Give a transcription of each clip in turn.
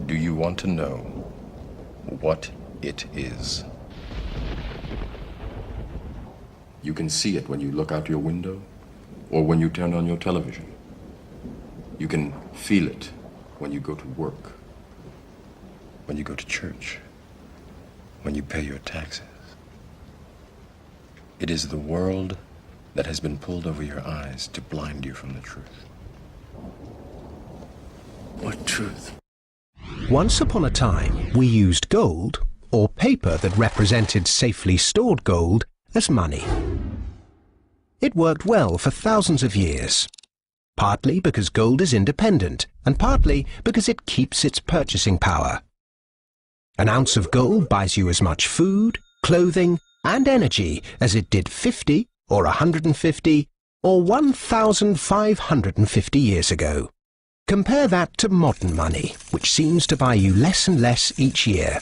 Do you want to know what it is? You can see it when you look out your window or when you turn on your television. You can feel it when you go to work, when you go to church, when you pay your taxes. It is the world that has been pulled over your eyes to blind you from the truth. What truth? Once upon a time, we used gold, or paper that represented safely stored gold, as money. It worked well for thousands of years, partly because gold is independent, and partly because it keeps its purchasing power. An ounce of gold buys you as much food, clothing, and energy as it did 50, or 150, or 1,550 years ago. Compare that to modern money, which seems to buy you less and less each year.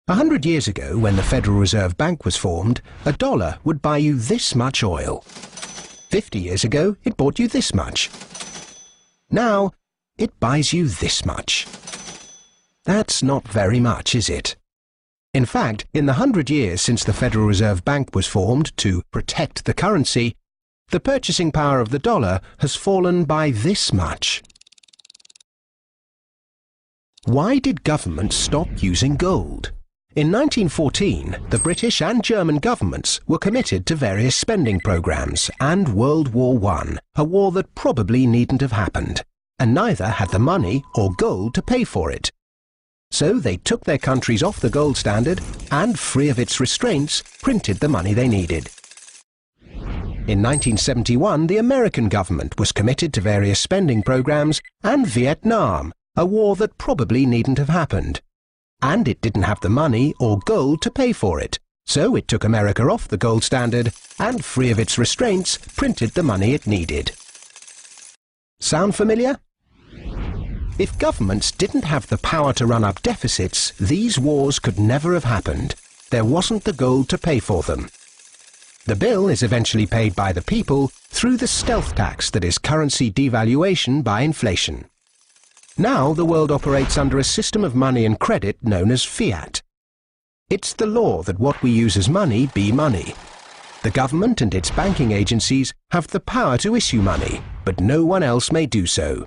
100 years ago, when the Federal Reserve Bank was formed, $1 would buy you this much oil. 50 years ago, it bought you this much. Now, it buys you this much. That's not very much, is it? In fact, in the 100 years since the Federal Reserve Bank was formed to protect the currency, the purchasing power of the dollar has fallen by this much. Why did governments stop using gold? In 1914, the British and German governments were committed to various spending programs and World War I, a war that probably needn't have happened, and neither had the money or gold to pay for it. So they took their countries off the gold standard and, free of its restraints, printed the money they needed. In 1971, the American government was committed to various spending programs and Vietnam, a war that probably needn't have happened. And it didn't have the money or gold to pay for it, so it took America off the gold standard and, free of its restraints, printed the money it needed. Sound familiar? If governments didn't have the power to run up deficits, these wars could never have happened. There wasn't the gold to pay for them. The bill is eventually paid by the people through the stealth tax that is currency devaluation by inflation. Now the world operates under a system of money and credit known as fiat. It's the law that what we use as money be money. The government and its banking agencies have the power to issue money, but no one else may do so.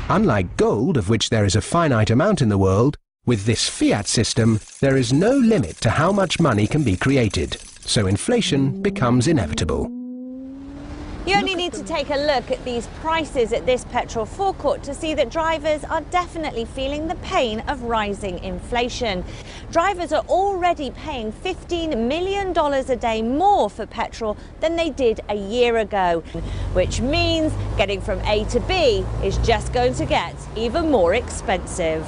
Unlike gold, of which there is a finite amount in the world, with this fiat system, there is no limit to how much money can be created, so inflation becomes inevitable. You only need to take a look at these prices at this petrol forecourt to see that drivers are definitely feeling the pain of rising inflation. Drivers are already paying $15 million a day more for petrol than they did a year ago, which means getting from A to B is just going to get even more expensive.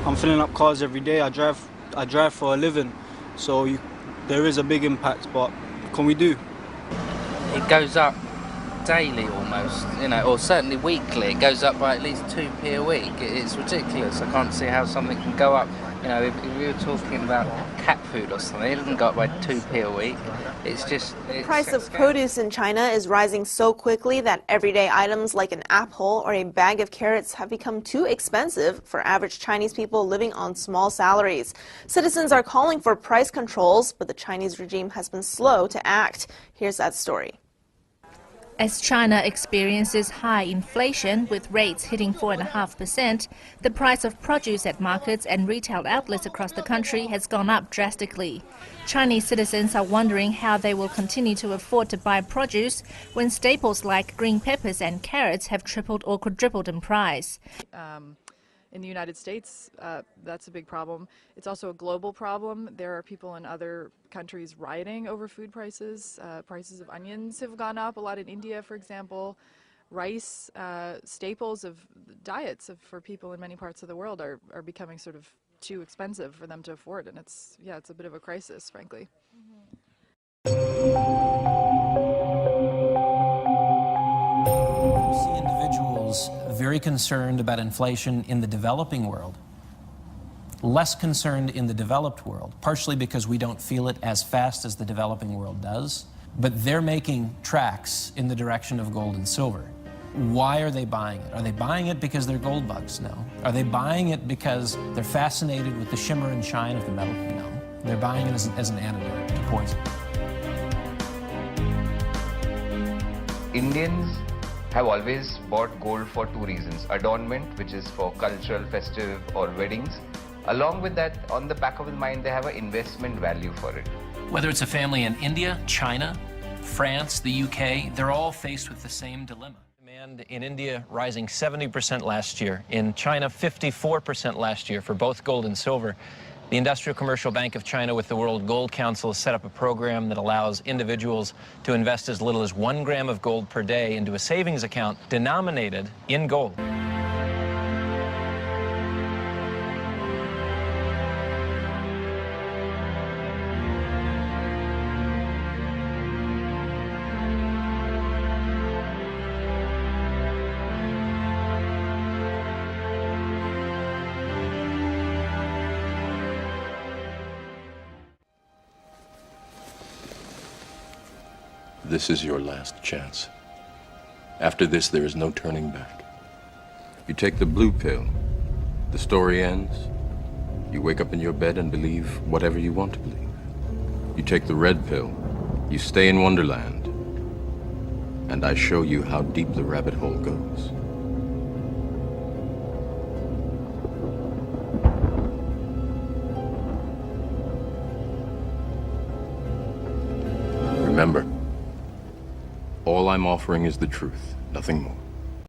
I'm filling up cars every day. I drive for a living, so there is a big impact, but what can we do? It goes up daily almost, or certainly weekly. It goes up by at least 2p a week. It's ridiculous. I can't see how something can go up. If we were talking about cat food or something, it doesn't go up by 2p a week. The price of produce in China is rising so quickly that everyday items like an apple or a bag of carrots have become too expensive for average Chinese people living on small salaries. Citizens are calling for price controls, but the Chinese regime has been slow to act. Here's that story. As China experiences high inflation, with rates hitting 4.5%, the price of produce at markets and retail outlets across the country has gone up drastically. Chinese citizens are wondering how they will continue to afford to buy produce when staples like green peppers and carrots have tripled or quadrupled in price. In the United States, that's a big problem. It's also a global problem. There are people in other countries rioting over food prices. Prices of onions have gone up a lot in India, for example. Rice, staples of diets for people in many parts of the world are becoming sort of too expensive for them to afford. And it's a bit of a crisis, frankly. Very concerned about inflation in the developing world, less concerned in the developed world, partially because we don't feel it as fast as the developing world does, but they're making tracks in the direction of gold and silver. Why are they buying it? Are they buying it because they're gold bugs? No. Are they buying it because they're fascinated with the shimmer and shine of the metal? No. They're buying it as an antidote to poison. Indians have always bought gold for two reasons: adornment, which is for cultural, festive or weddings. Along with that, on the back of the mind, they have an investment value for it. Whether it's a family in India, China, France, the UK, they're all faced with the same dilemma. Demand in India rising 70% last year. In China, 54% last year for both gold and silver. The Industrial Commercial Bank of China with the World Gold Council has set up a program that allows individuals to invest as little as 1 gram of gold per day into a savings account denominated in gold. This is your last chance. After this, there is no turning back. You take the blue pill, the story ends. You wake up in your bed and believe whatever you want to believe. You take the red pill, you stay in Wonderland, and I show you how deep the rabbit hole goes. Remember, all I'm offering is the truth, nothing more.